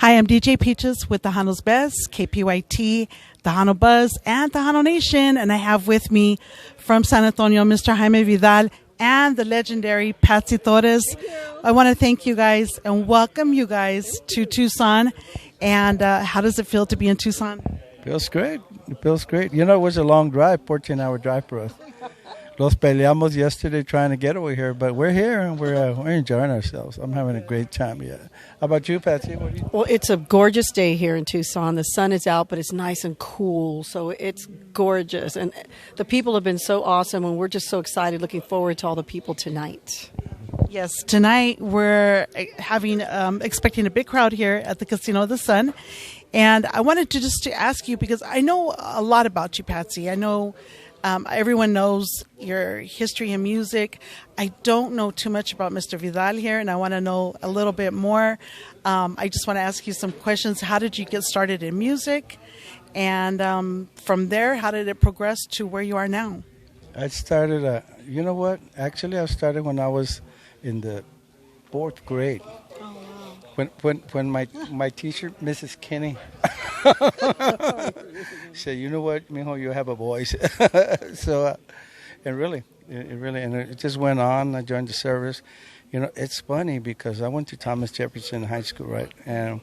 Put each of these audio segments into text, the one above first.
Hi, I'm DJ Peaches with the Tejano's Best, KPYT, Tejano Buzz, and Tejano Nation. And I have with me from San Antonio, Mr. Jaime Vidal and the legendary Patsy Torres. I want to thank you guys and welcome you guys to Tucson. And how does it feel to be in Tucson? Feels great. It feels great. You know, it was a long drive, 14-hour drive for us. Los peleamos yesterday trying to get over here, but we're here and we're enjoying ourselves. I'm having a great time. Yeah. How about you, Patsy? Well, it's a gorgeous day here in Tucson. The sun is out, but it's nice and cool, so it's gorgeous. And the people have been so awesome, and we're just so excited, looking forward to all the people tonight. Yes, tonight we're expecting a big crowd here at the Casino of the Sun. And I wanted to ask you, because I know a lot about you, Patsy. I know everyone knows your history in music. I don't know too much about Mr. Vidal here, and I want to know a little bit more. I just want to ask you some questions. How did you get started in music? And from there, how did it progress to where you are now? I started, you know what? Actually, I started when I was in the 4th grade. Oh, wow. When my teacher, Mrs. Kinney, said, "You know what, mijo, you have a voice." So, and it just went on. I joined the service. You know, it's funny because I went to Thomas Jefferson High School, right? And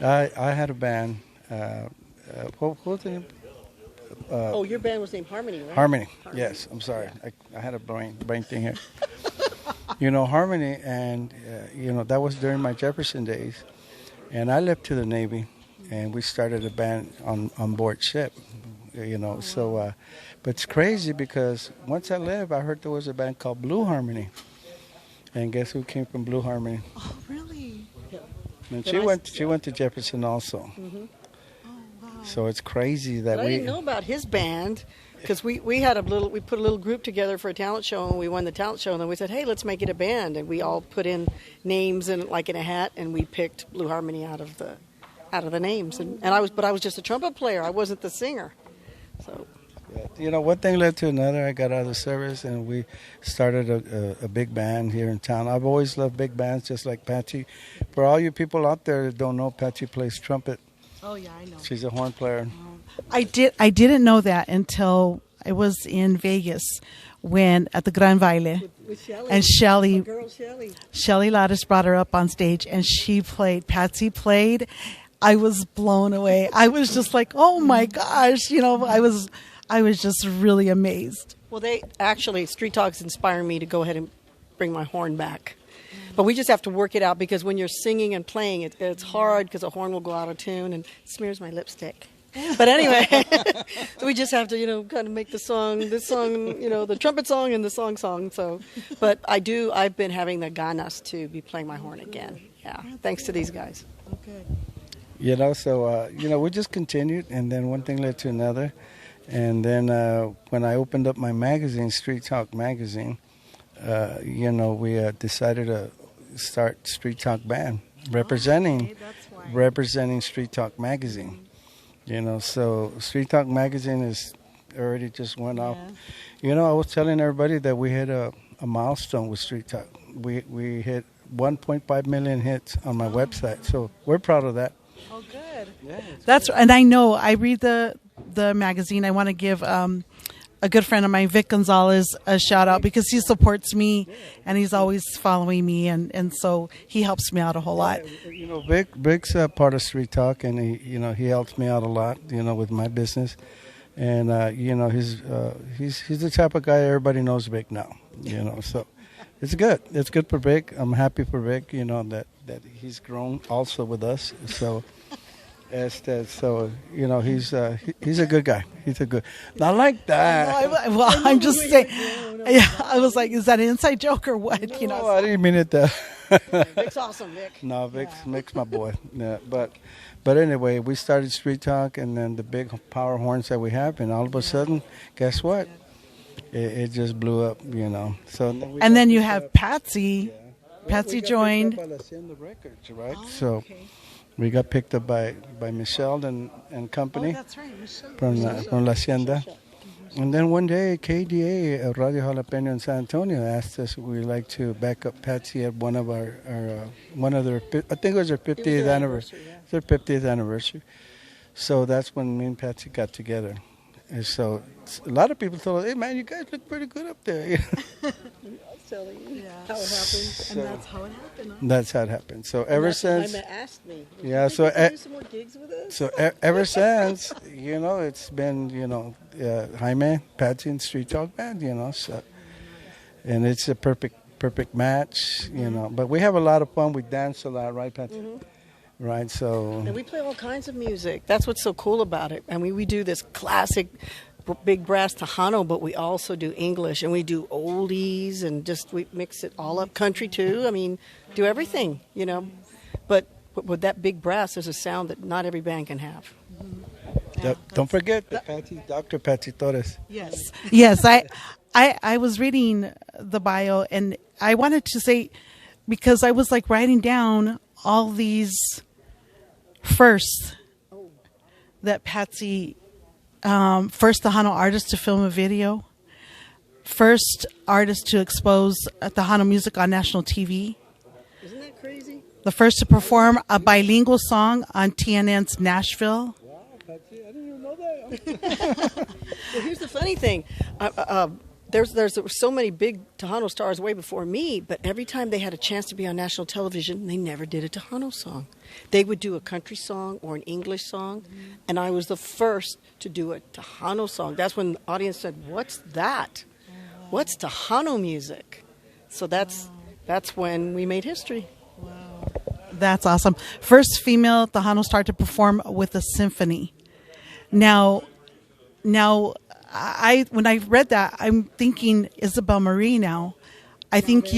I had a band. What was the name? Your band was named Harmony, right? Harmony. Yes, I'm sorry. I had a brain thing here. You know, Harmony, and, that was during my Jefferson days. And I left to the Navy, and we started a band on board ship, So, but it's crazy because once I left, I heard there was a band called Blue Harmony. And guess who came from Blue Harmony? Oh, really? And she went to Jefferson also. Mm-hmm. Oh, wow. So it's crazy that I didn't know about his band. Because we put a little group together for a talent show, and we won the talent show, and then we said, hey, let's make it a band, and we all put in names in a hat, and we picked Blue Harmony out of the names, and I was just a trumpet player. I wasn't the singer. So, one thing led to another. I got out of the service, and we started a big band here in town. I've always loved big bands, just like Patsy. For all you people out there that don't know, Patsy plays trumpet. Oh yeah, I know. She's a horn player. I didn't know that until I was in Vegas at the Gran Baile. with Shelly. And Shelly. My girl Shelly. Shelly Lattice brought her up on stage, and she played. Patsy played. I was blown away. I was just like, oh my gosh, I was just really amazed. Well, Street Talks inspired me to go ahead and bring my horn back. But we just have to work it out because when you're singing and playing, it's hard because the horn will go out of tune and smears my lipstick. But anyway, so we just have to, kind of make this song, the trumpet song and the song. So, but I've been having the ganas to be playing my horn again. Yeah, thanks to these guys. Okay. So, we just continued, and then one thing led to another. And then when I opened up my magazine, Street Talk Magazine, we decided to start Street Talk Band, representing Street Talk Magazine. So Street Talk Magazine is already just went off. I was telling everybody that we hit a milestone with Street Talk. We hit 1.5 million hits on my website, so we're proud of that. Oh, good. Yeah, and I know I read the magazine. I want to give a good friend of mine, Vic Gonzalez, a shout out because he supports me and he's always following me, and so he helps me out a whole lot. Vic's part of Street Talk, and he helps me out a lot, with my business, and he's the type of guy everybody knows Vic now, so it's good. It's good for Vic. I'm happy for Vic, that he's grown also with us, so. He's a good guy. He's a good. Not like that. No, I'm just saying. Yeah, I was like, is that an inside joke or what? No, I didn't mean it that. Vic's awesome, Vic. No, Vic's my boy. Yeah, but anyway, we started Street Talk, and then the big power horns that we have, and all of a sudden, guess what? It just blew up, So then you have Patsy. Patsy joined. By Hacienda Records, right? Okay. We got picked up by Michelle and company. Oh, that's right, Michelle. From La Hacienda. And then one day, KDA, Radio Jalapeno in San Antonio, asked us if we'd like to back up Patsy at one of one of their, I think it was their 50th anniversary. Yeah. Their 50th anniversary. So that's when me and Patsy got together. And so a lot of people told us, hey man, you guys look pretty good up there. How it happened. And that's how it happened. Huh? That's how it happened. So ever since, Jaime asked me. yeah. So do some more gigs with us? so ever since, it's been Jaime, Patsy, and Street Talk Band. So, and it's a perfect match. But we have a lot of fun. We dance a lot, right, Patsy? Mm-hmm. Right. So. And we play all kinds of music. That's what's so cool about it. And we do this classic big brass Tejano, but we also do English, and we do oldies, and we mix it all up, country too. I mean, do everything, But with that big brass, there's a sound that not every band can have. Don't forget Dr. Patsy Torres. Yes. Yes, I was reading the bio, and I wanted to say, because I was like writing down all these firsts that Patsy, first Tejano artist to film a video, first artist to expose Tejano music on national TV. Isn't that crazy? The first to perform a bilingual song on TNN's Nashville. Wow, Patsy, I didn't even know that. Well, here's the funny thing. There's so many big Tejano stars way before me, but every time they had a chance to be on national television, they never did a Tejano song. They would do a country song or an English song, and I was the first to do a Tejano song. That's when the audience said, "What's that? What's Tejano music?" So that's when we made history. Wow. That's awesome. First female Tejano star to perform with a symphony. Now, when I read that, I'm thinking Isabel Marie now. I think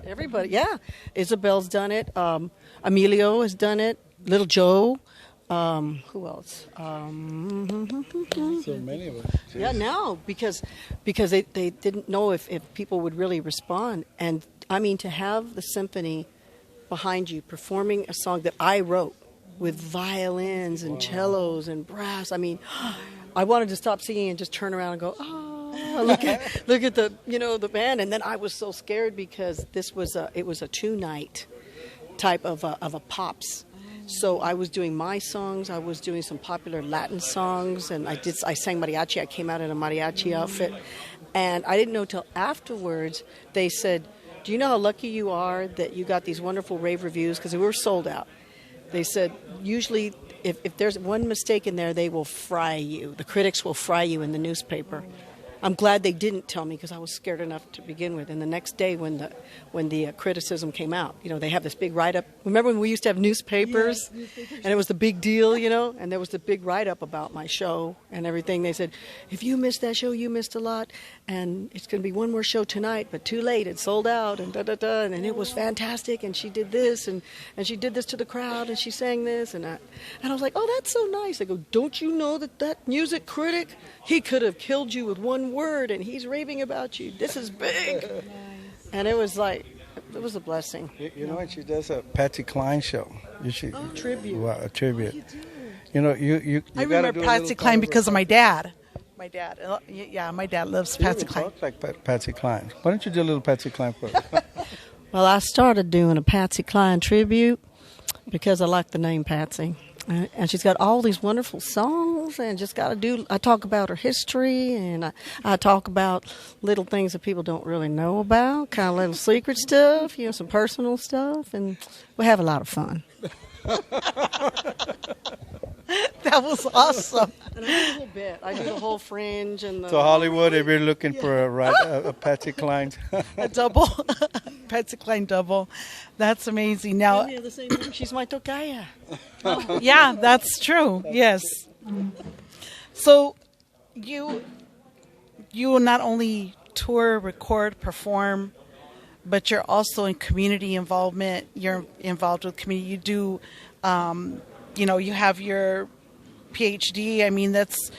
Everybody, yeah. Isabel's done it. Emilio has done it. Little Joe. Who else? So many of us. Yeah, now because they didn't know if people would really respond. And I mean, to have the symphony behind you performing a song that I wrote with violins and cellos and brass. I mean, I wanted to stop singing and just turn around and go, oh, look at the the band. And then I was so scared because it was a 2-night type of a pops. So I was doing my songs. I was doing some popular Latin songs, and I sang mariachi. I came out in a mariachi outfit, and I didn't know till afterwards. They said, "Do you know how lucky you are that you got these wonderful rave reviews?" Because we were sold out. They said, usually if there's one mistake in there, they will fry you. The critics will fry you in the newspaper. I'm glad they didn't tell me because I was scared enough to begin with. And the next day when the criticism came out, they have this big write-up. Remember when we used to have newspapers? Yeah, and it was the big deal, and there was the big write-up about my show and everything. They said, if you missed that show, you missed a lot. And it's going to be one more show tonight, but too late. It's sold out and da-da-da. And it was fantastic. And she did this and she did this to the crowd and she sang this. And I was like, oh, that's so nice. I go, don't you know that music critic, he could have killed you with one word and he's raving about you. This is big. Nice. And it was a blessing. And she does a Patsy Cline show. Tribute. Wow, a tribute. Oh, you I remember Patsy Cline because of my dad. My dad loves Patsy Cline. Talk like Patsy Cline. Why don't you do a little Patsy Cline for us? Well, I started doing a Patsy Cline tribute because I like the name Patsy. And she's got all these wonderful songs and I talk about her history and I talk about little things that people don't really know about, kind of little secret stuff, some personal stuff, and we have a lot of fun. That was awesome. And I do the whole bit. I do the whole fringe and the... So Hollywood, if you're looking for a Patsy Cline. A double. Patsy Cline double. That's amazing. Now, the same name. She's my tocaya. Yeah, that's true. Yes. So you will not only tour, record, perform, but you're also in community involvement. You're involved with community. You do, you have your PhD. I mean, that's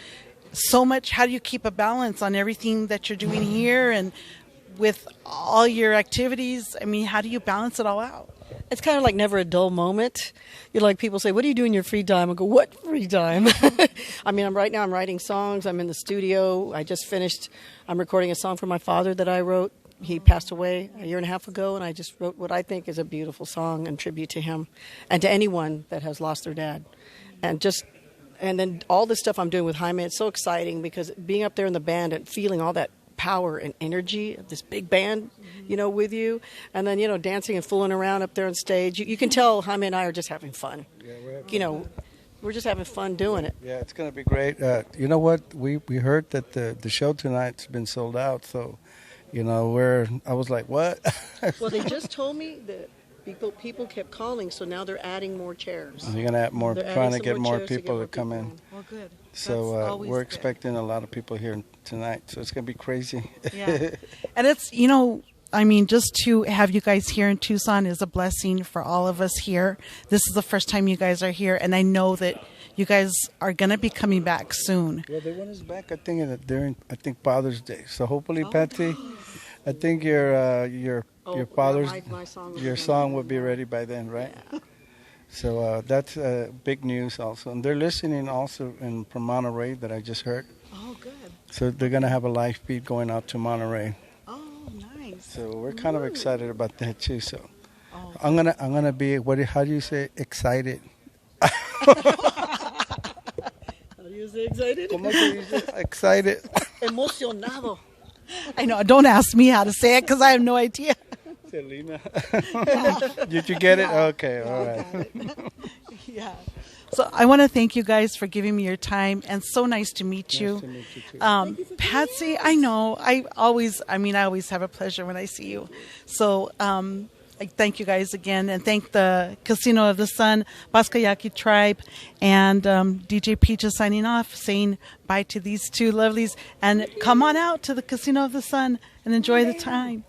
so much. How do you keep a balance on everything that you're doing here and with all your activities? I mean, how do you balance it all out? It's kind of like never a dull moment. You know, like people say, what do you do in your free time? I go, what free time? I mean, right now I'm writing songs. I'm in the studio. I just finished. I'm recording a song for my father that I wrote. He passed away a year and a half ago, and I just wrote what I think is a beautiful song in tribute to him and to anyone that has lost their dad. And then all this stuff I'm doing with Jaime, it's so exciting because being up there in the band and feeling all that power and energy of this big band, you know, with you, and then, you know, dancing and fooling around up there on stage. You can tell Jaime and I are just having fun. Yeah, we're having you know, we're just having fun doing it. Yeah, it's going to be great. You know what? We heard that the show tonight's been sold out, so, you know, I was like, what? Well, they just told me that people kept calling, so now they're adding more chairs. They're going to add more, They're trying to adding get some more chairs to people get to more come people in. Well, good. So we're expecting a lot of people here tonight, so it's going to be crazy. Yeah. And it's, you know, I mean, just to have you guys here in Tucson is a blessing for all of us here. This is the first time you guys are here, and I know that you guys are going to be coming back soon. Well, they want us back, I think, during Father's Day. So hopefully, Patsy, I think your father's your song will be ready by then, right? Yeah. So that's big news also. And they're listening also from Monterey that I just heard. Oh, good. So they're going to have a live feed going out to Monterey. Oh, nice. So we're kind of excited about that too. So Oh. I'm gonna be how do you say excited? How do you say excited? ¿Cómo se dice? Excited. Emocionado. I know. Don't ask me how to say it because I have no idea. Selena. Did you get it? Okay, all right. Yeah. So I want to thank you guys for giving me your time, and so nice to meet you. Nice to meet you too. Patsy, I know. I always have a pleasure when I see you. So I thank you guys again, and thank the Casino of the Sun, Pascayaki Tribe, and DJ Peach is signing off, saying bye to these two lovelies, and come on out to the Casino of the Sun and enjoy the time.